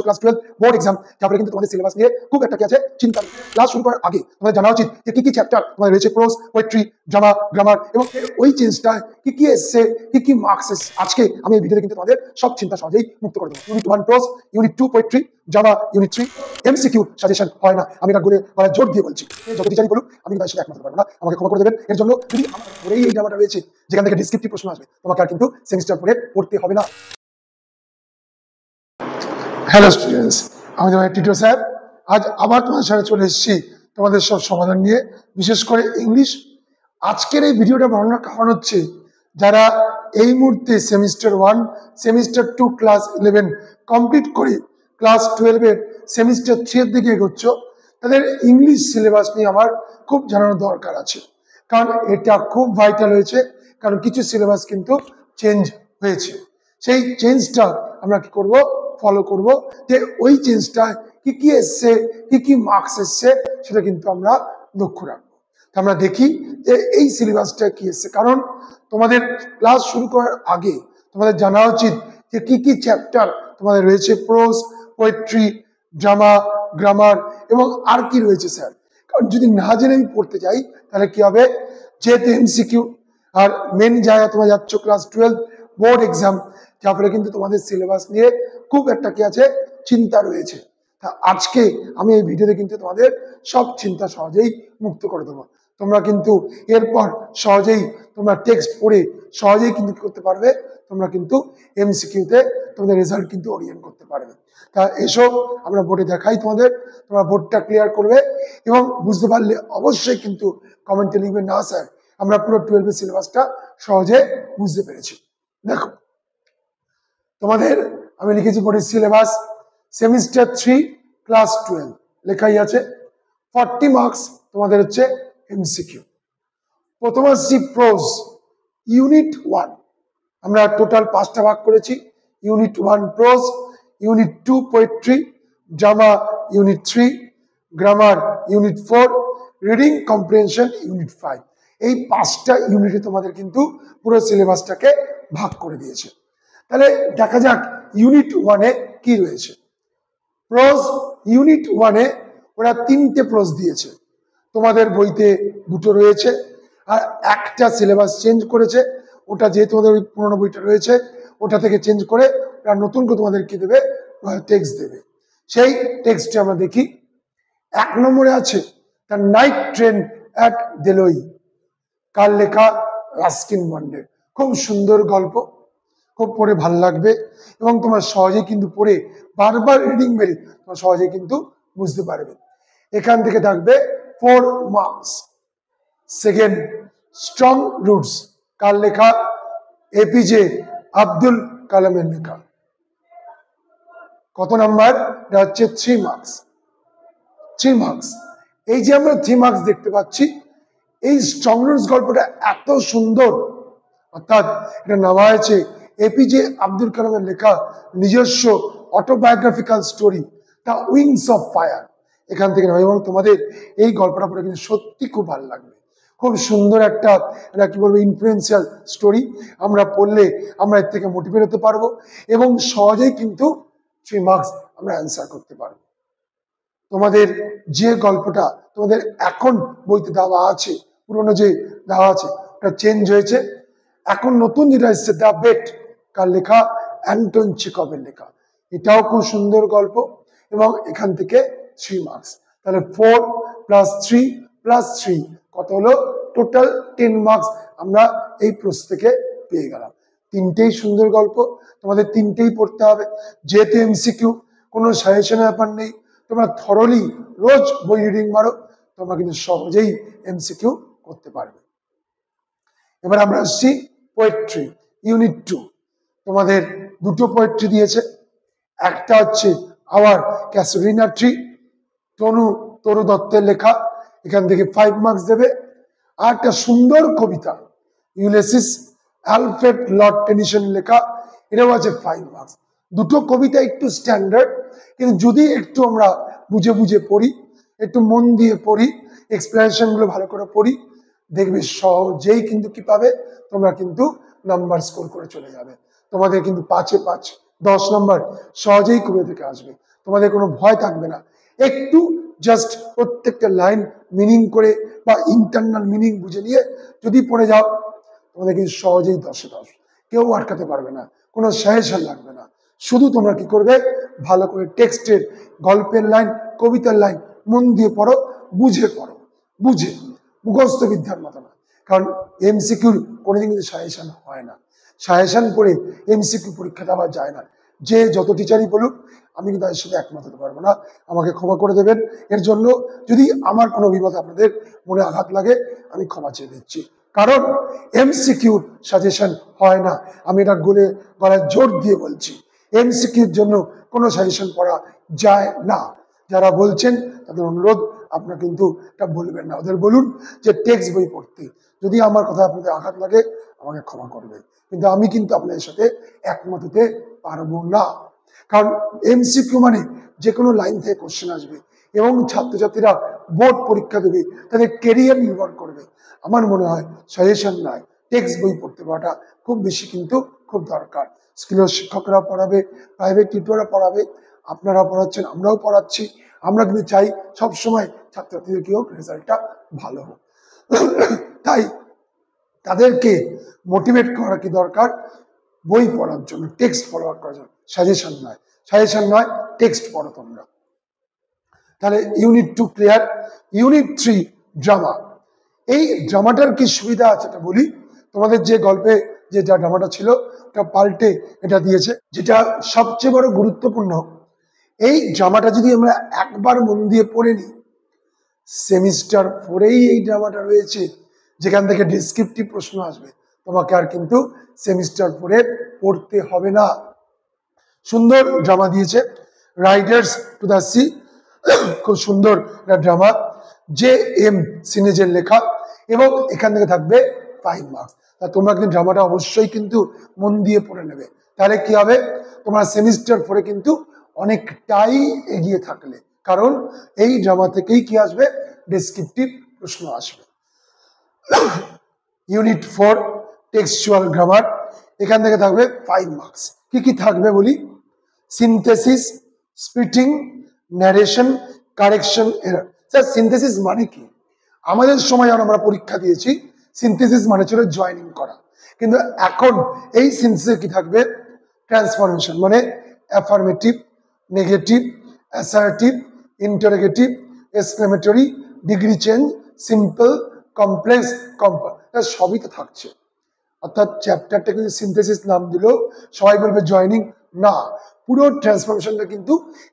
Class 12 board exam তারপরে কিন্তু তোমাদের সিলেবাস নিয়ে খুব একটা কি আছে চিন্তা। ক্লাস শুরু করার আগে তোমাদের জানা উচিত যে কি চ্যাপ্টার তোমাদের রয়েছে, প্রোজ, পোয়েট্রি, ড্রামা, গ্রামার এবং ওই চেঞ্জটা কি এসছে, কি মার্কস এসছে। আজকে আমি এই ভিডিওতে কিন্তু তোমাদের সব চিন্তা সহজেই মুক্ত করে দেবো। Unit 1 pros, unit 2 poetry, drama, unit 3 MCQ suggestion হয় না, আমি এটা গলায় জোর দিয়ে বলছি। যত টিচারই বলুক আমি কিন্তু একমাত্র পারবো না, আমাকে ক্ষমা করে দেবেন। এর জন্য যদি আমার পরেই এই ড্রামাটা রয়েছে যেখান থেকে ডিসক্রিপটিভ প্রশ্ন আসবে, তোমাকে আর কিন্তু সেমিস্টার পরে পড়তে হবে না। হ্যালো স্টুডেন্টস, আমি তোমার টিচার স্যার। আজ আবার তোমাদের সাথে চলে এসেছি তোমাদের সব সমাধান নিয়ে, বিশেষ করে ইংলিশ। আজকের এই ভিডিওটা বানানোর কারণ হচ্ছে যারা এই মুহূর্তে সেমিস্টার 1, সেমিস্টার 2 ক্লাস 11 কমপ্লিট করে ক্লাস 12 এর সেমিস্টার 3 এর দিকে এগোচ্ছ, তাদের ইংলিশ সিলেবাস নিয়ে আমার খুব জানানোর দরকার আছে। কারণ এটা খুব ভাইটাল হয়েছে, কারণ কিছু সিলেবাস কিন্তু চেঞ্জ হয়েছে। সেই চেঞ্জটা আমরা কি করব, ফলো করব, যে ওই চেঞ্জটা কি এসছে, কি মার্কস এসছে সেটা কিন্তু আমরা লক্ষ্য রাখবো। আমরা দেখি যে এই সিলেবাসটা কি এসছে। কারণ তোমাদের ক্লাস শুরু করার আগে তোমাদের জানা উচিত যে কি চ্যাপ্টার তোমাদের রয়েছে, প্রোজ, পোয়েট্রি, ড্রামা, গ্রামার এবং আর কি রয়েছে স্যার। কারণ যদি না জেনে আমি পড়তে যাই তাহলে কি হবে, যেহেতু এমসিকিউ আর মেন জায়গা তোমরা যাচ্ছ ক্লাস 12 বোর্ড এক্সাম, যার ফলে কিন্তু তোমাদের সিলেবাস নিয়ে খুব একটা কি আছে চিন্তা রয়েছে। তা আজকে আমি এই ভিডিওতে কিন্তু তোমাদের সব চিন্তা সহজেই মুক্ত করে দেবো। তোমরা কিন্তু এরপর সহজেই তোমরা টেক্সট পড়ে সহজেই কিন্তু কি করতে পারবে, তোমরা কিন্তু এমসিকিউতে তোমাদের রেজাল্ট কিন্তু ওরিয়েন্ট করতে পারবে। তা এসো আমরা বোর্ডে দেখাই তোমাদের, তোমরা বোর্ডটা ক্লিয়ার করবে এবং বুঝতে পারলে অবশ্যই কিন্তু কমেন্টে লিখবে, না স্যার আমরা পুরো 12 এর সিলেবাসটা সহজে বুঝতে পেরেছি। দেখো তোমাদের আমি লিখেছি বোর্ডের সিলেবাস সেমিস্টার 3 ক্লাস 12 লেখাই আছে। 40 মার্কস তোমাদের হচ্ছে এমসিকিউ। প্রথম আসছি প্রোজ, ইউনিট 1 আমরা টোটাল 5টা ভাগ করেছি। Unit 1 pros, unit 2 poetry, drama unit 3, grammar unit 4, reading comprehension unit 5। এই 5টা ইউনিটে তোমাদের কিন্তু পুরো সিলেবাসটাকে ভাগ করে দিয়েছে। তাহলে দেখা যাক ইউনিট 1 এ কি রয়েছে। প্রোজ ইউনিট 1 এ ওরা 3টে প্রোজ দিয়েছে, তোমাদের বইতে 2টো রয়েছে আর একটা সিলেবাস চেঞ্জ করেছে। ওটা যেহেতু তোমাদের ওই পুরোনো বইটা রয়েছে ওটা থেকে চেঞ্জ করে ওরা নতুন করে তোমাদের কি দেবে, টেক্সট দেবে। সেই টেক্সটে আমরা দেখি 1 নম্বরে আছে দ্য নাইট ট্রেন অ্যাট দেলোই, কার লেখা, রাস্কিন বন্ডের। খুব সুন্দর গল্প, খুব পড়ে ভাল লাগবে এবং তোমরা সহজেই কিন্তু পড়ে বারবার রিডিং বেরি তোমরা সহজেই কিন্তু বুঝতে পারবে। এখান থেকে থাকবে 4 মার্কস। সেকেন্ড, স্ট্রং রুটস, কার লেখা, এপিজে আব্দুল কালামের লেখা। কত নাম্বার? এটা হচ্ছে 3 মার্কস। 3 মার্কস। এই যে আমরা 3 মার্কস দেখতে পাচ্ছি, এই স্ট্রং রুটস গল্পটা এত সুন্দর, অর্থাৎ এটা নামা হয়েছে এপিজে আব্দুল কালামের লেখা নিজস্ব autobiographical story the wings of fire, এখান থেকে নয়। এবং তোমাদের এই গল্পটা পড়ে কিন্তু সত্যি খুব ভালো লাগবে। খুব সুন্দর একটা কি বলবো ইনফ্লুয়েন্সিয়াল স্টোরি। আমরা পড়লে আমরা এর থেকে মোটিভেট হতে পারবো এবং সহজেই কিন্তু 3 মার্কস আমরা অ্যান্সার করতে পারবো। তোমাদের যে গল্পটা তোমাদের এখন বইতে দেওয়া আছে, পুরোনো যে দেওয়া আছে ওটা চেঞ্জ হয়েছে। এখন নতুন যেটা এসছে দ্য বেট, কার লেখা, অ্যান্টন চেকভের লেখা। এটাও খুব সুন্দর গল্প এবং এখান থেকে 3 মার্কস। তাহলে 4 + 3 + 3 কত হলো? টোটাল 10 মার্কস আমরা এই প্রশ্ন থেকে পেয়ে গেলাম। 3টেই সুন্দর গল্প, তোমাদের 3টেই পড়তে হবে। যেহেতু এমসিকিউ, কোনো সাজেশনের ব্যাপার নেই, তোমরা থরলি রোজ বই রিডিং মারো, তোমরা কিন্তু সহজেই এমসিকিউ করতে পারবে। এবার আমরা আসছি পোয়েট্রি ইউনিট 2। তোমাদের 2টো পোয়েট্রি দিয়েছে। একটা হচ্ছে আওয়ার ক্যাসোলিনা ট্রি, তরু দত্তের লেখা, এখান থেকে 5 মার্কস দেবে। আর একটা সুন্দর কবিতা ইউলিসিস, অ্যালফ্রেড লর্ড টেনিসন লেখা, এটাও আছে 5 মার্কস। 2টো কবিতা একটু স্ট্যান্ডার্ড, কিন্তু যদি একটু আমরা বুঝে বুঝে পড়ি, একটু মন দিয়ে পড়ি, এক্সপ্লেনেশন গুলো ভালো করে পড়ি, দেখবে সহজেই কিন্তু কি পাবে, তোমরা কিন্তু নাম্বার স্কোর করে চলে যাবে। তোমাদের কিন্তু 5-এ 5 10 নম্বর সহজেই কবিতা থেকে আসবে, তোমাদের কোনো ভয় থাকবে না। একটু জাস্ট প্রত্যেকটা লাইন মিনিং করে বা ইন্টারনাল মিনিং বুঝে নিয়ে যদি পড়ে যাও, তোমাদের কিন্তু সহজেই 10-এ 10, কেউ আটকাতে পারবে না, কোনো সাজেশন লাগবে না। শুধু তোমরা কি করবে, ভালো করে টেক্সটের, গল্পের লাইন, কবিতার লাইন মন দিয়ে পড়ো, বুঝে পড়ো, বুঝে, মুখস্থ বিদ্যার মতো না। কারণ এমসিকিউর কোনোদিন কিন্তু সাজেশন হয় না, সাজেশন করে এমসিকিউ পরীক্ষা দেওয়া যায় না। যে যত টিচারই বলুক, আমি কিন্তু তাদের সাথে একমত হতে পারবো না, আমাকে ক্ষমা করে দেবেন এর জন্য। যদি আমার কোনো অভিমত আপনাদের মনে আঘাত লাগে, আমি ক্ষমা চেয়ে দিচ্ছি। কারণ এমসিকিউর সাজেশন হয় না, আমি এটা গলায় জোর দিয়ে বলছি। এমসিকিউর জন্য কোনো সাজেশন পড়া যায় না। যারা বলছেন তাদের অনুরোধ, আপনারা কিন্তু এটা বলবেন না, ওদের বলুন যে টেক্সট বই পড়তে। যদি আমার কথা আপনাদের আঘাত লাগে, আমাকে ক্ষমা করবেন, কিন্তু আমি কিন্তু আপনাদের সাথে একমত হতে পারবো না। কারণ এমসিকিউ মানে যে কোনো লাইন থেকে কোশ্চেন আসবে এবং ছাত্রছাত্রীরা বোর্ড পরীক্ষা দেবে, তাদের কেরিয়ার নির্ভর করবে। আমার মনে হয় সাজেশন নয়, টেক্সট বই পড়তে পারাটা খুব বেশি কিন্তু খুব দরকার। স্কুলের শিক্ষকরা পড়াবে, প্রাইভেট টিউটররা পড়াবে, আপনারা পড়াচ্ছেন, আমরাও পড়াচ্ছি। আমরা কিন্তু চাই সবসময় ছাত্রছাত্রীদের কি হোক, রেজাল্টটা ভালো হোক। তাই তাদেরকে মোটিভেট করা কি দরকার, বই পড়ার জন্য, টেক্সট ফলোয়ার করার জন্য, সাজেশন নয়। সাজেশন নয়, টেক্সট পড়ো তোমরা। তাহলে ইউনিট 2 ক্লিয়ার। Unit 3 drama. এই ড্রামাটার কি সুবিধা আছে এটা বলি। তোমাদের যে গল্পে যে ড্রামাটা ছিল, এটা পাল্টে এটা দিয়েছে, যেটা সবচেয়ে বড় গুরুত্বপূর্ণ। এই ড্রামাটা যদি আমরা একবার মন দিয়ে পড়ে নিই, সেমিস্টার 4-এই এই ড্রামাটা রয়েছে, যেখান থেকে ডেসক্রিপটিভ প্রশ্ন আসবে, তোমাকে আর কিন্তু সেমিস্টার 4-এ পড়তে হবে না। সুন্দর ড্রামা দিয়েছে, রাইডার্স টু দ্য সি, খুব সুন্দর একটা ড্রামা, যে এম সিনেজের লেখা, এবং এখান থেকে থাকবে 5 মার্কস। তা তোমরা কিন্তু ড্রামাটা অবশ্যই কিন্তু মন দিয়ে পড়ে নেবে, তাহলে কি হবে, তোমরা সেমিস্টার 4-এ কিন্তু অনেকটাই এগিয়ে থাকলে। কারণ এই ড্রামা থেকেই কি আসবে, ডেসক্রিপটিভ প্রশ্ন আসবে। ইউনিট 4 টেক্সচুয়াল গ্রামার, এখান থেকে থাকবে 5 মার্কস। কি কি থাকবে বলি, synthesis, spitting, narration, correction, error. Sir synthesis মানে কি? আমাদের সময় যখন আমরা পরীক্ষা দিয়েছি, সিনথেসিস মানে ছিল জয়েনিং করা, কিন্তু এখন এই সিনথেসিস কি থাকবে, ট্রান্সফরমেশন, মানে affirmative, negative, assertive, interrogative, exclamatory, degree change, simple, complex, compound, সবই তো থাকছে। অর্থাৎ চ্যাপ্টারটা কিন্তু সিনথেসিস নাম দিলেও সবাই বলবে জয়েনিং না, পুরো ট্রান্সফরমেশনটা কিন্তু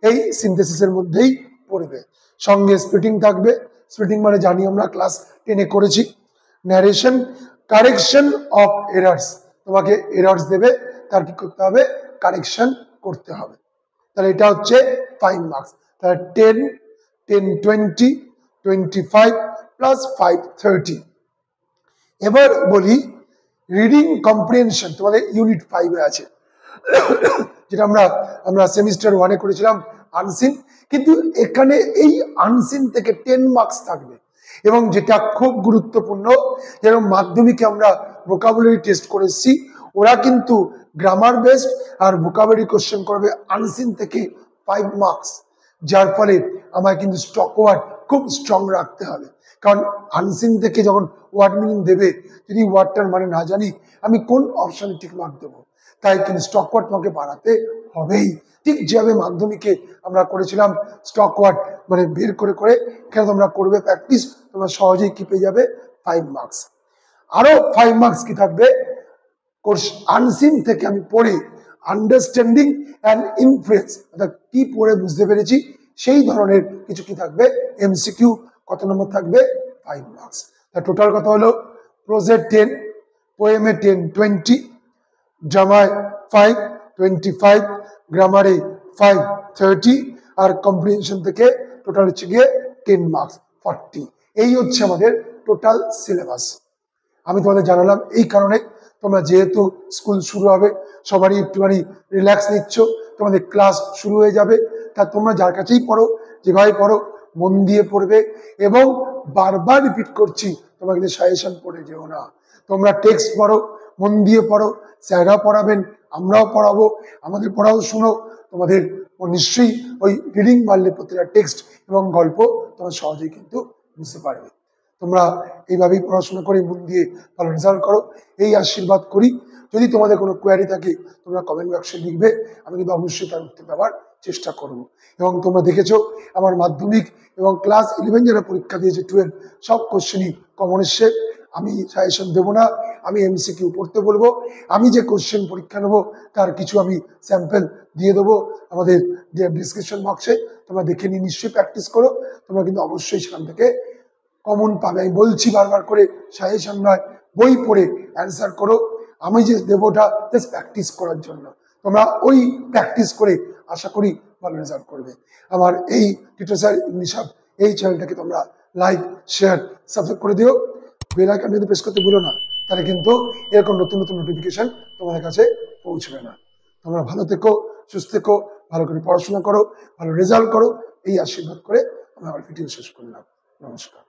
এই সিনথেসিসের মধ্যেই পড়বে। সঙ্গে স্প্লিটিং থাকবে, স্প্লিটিং মানে জানি আমরা ক্লাস 10-এ করেছি। ন্যারেশন, কারেকশন অফ এরার্স, তোমাকে এরার্স দেবে, তার কি করতে হবে, কারেকশন করতে হবে। তাহলে এটা হচ্ছে 5 মার্কস। তাহলে 10, 10, 20, 25 প্লাস 5, 30। এবার বলি রিডিং কম্প্রিহেনশন, তোমাদের ইউনিট 5-এ আছে, যেটা আমরা সেমিস্টার 1-এ করেছিলাম আনসিন। কিন্তু এখানে এই আনসিন থেকে 10 মার্কস থাকবে, এবং যেটা খুব গুরুত্বপূর্ণ, যেরকম মাধ্যমিকে আমরা ভোকাবুলারি টেস্ট করেছি, ওরা কিন্তু গ্রামার বেসড আর ভোকাবুলারি কোশ্চেন করবে আনসিন থেকে 5 মার্কস। যার ফলে আমায় কিন্তু স্টক ওয়ার্ড খুব স্ট্রং রাখতে হবে, কারণ আনসিন থেকে যখন ওয়ার্ড মিনিং দেবে, যদি ওয়ার্ডটার মানে না জানি, আমি কোন অপশনে ঠিক মার্ক দেবো? তাই কিন্তু স্টক ওয়ার্ড তোমাকে বাড়াতে হবেই। ঠিক যেভাবে মাধ্যমিকে আমরা করেছিলাম স্টক ওয়ার্ড মানে বের করে করে, এখানে তোমরা করবে প্র্যাকটিস, তোমরা সহজেই কি পেয়ে যাবে, 5 মার্কস। আরো 5 মার্কস কি থাকবে, কোর্স আনসিন থেকে আমি পড়ে আন্ডারস্ট্যান্ডিং অ্যান্ড ইনফ্লুয়েন্স, অর্থাৎ কি পড়ে বুঝতে পেরেছি, সেই ধরনের কিছু কি থাকবে, এমসিকিউ। কত নম্বর থাকবে, 5 মার্কস। তা টোটাল কত হলো, প্রোজে 10, পোয়েমে 10, 20, ড্রামায় 5, 25, গ্রামারে 5, 30, আর কম্প্রিহেনশন থেকে টোটাল হচ্ছে গিয়ে 10 মার্কস, 40। এই হচ্ছে আমাদের টোটাল সিলেবাস। আমি তোমাদের জানালাম এই কারণে, তোমরা যেহেতু স্কুল শুরু হবে, সবারই একটুখানি রিল্যাক্স নিচ্ছ, তোমাদের ক্লাস শুরু হয়ে যাবে, তা তোমরা যার কাছেই পড়ো, যেভাবে পড়ো, মন দিয়ে পড়বে। এবং বারবার রিপিট করছি, তোমরা কিন্তু সাজেশন পড়ে যেও না, তোমরা টেক্সট পড়ো, মন দিয়ে পড়ো, স্যাররাও পড়াবেন, আমরাও পড়াবো, আমাদের পড়াও শুনো। তোমাদের নিশ্চয়ই ওই রিডিং মারলে প্রতিটা টেক্সট এবং গল্প তোমরা সহজেই কিন্তু বুঝতে পারবে। তোমরা এইভাবেই পড়াশোনা করে মন দিয়ে ভালো রেজাল্ট করো, এই আশীর্বাদ করি। যদি তোমাদের কোনো কোয়ারি থাকে তোমরা কমেন্ট বক্সে লিখবে, আমি কিন্তু অবশ্যই তার উত্তর দেওয়ার চেষ্টা করব। এবং তোমরা দেখেছো আমার মাধ্যমিক এবং ক্লাস 11 যারা পরীক্ষা দিয়েছে, 12, সব কোশ্চেনই কমন এসছে। আমি সাজেশন দেবো না, আমি এমসিকিউ পড়তে বলবো। আমি যে কোশ্চেন পরীক্ষা নেবো তার কিছু আমি স্যাম্পল দিয়ে দেবো আমাদের ডিসক্রিপশন বক্সে, তোমরা দেখে নিয়ে নিশ্চয়ই প্র্যাকটিস করো। তোমরা কিন্তু অবশ্যই সেখান থেকে কমন পাবে। আমি বলছি বারবার করে, সাজেশন নয়, বই পড়ে অ্যান্সার করো। আমি যে দেবোটা জাস্ট প্র্যাকটিস করার জন্য, তোমরা ওই প্র্যাকটিস করে আশা করি ভালো রেজাল্ট করবে। আমার এই টিটো স্যার ইংলিশ হাব এই চ্যানেলটাকে তোমরা লাইক, শেয়ার, সাবস্ক্রাইব করে দিও। বেল আইকন যদি প্রেস করতে ভুলো না, তাহলে কিন্তু এরকম নতুন নতুন নোটিফিকেশন তোমাদের কাছে পৌঁছবে না। তোমরা ভালো থেকো, সুস্থ থেকো, ভালো করে পড়াশোনা করো, ভালো রেজাল্ট করো, এই আশীর্বাদ করে আমি আমার ভিডিও শেষ করলাম। নমস্কার।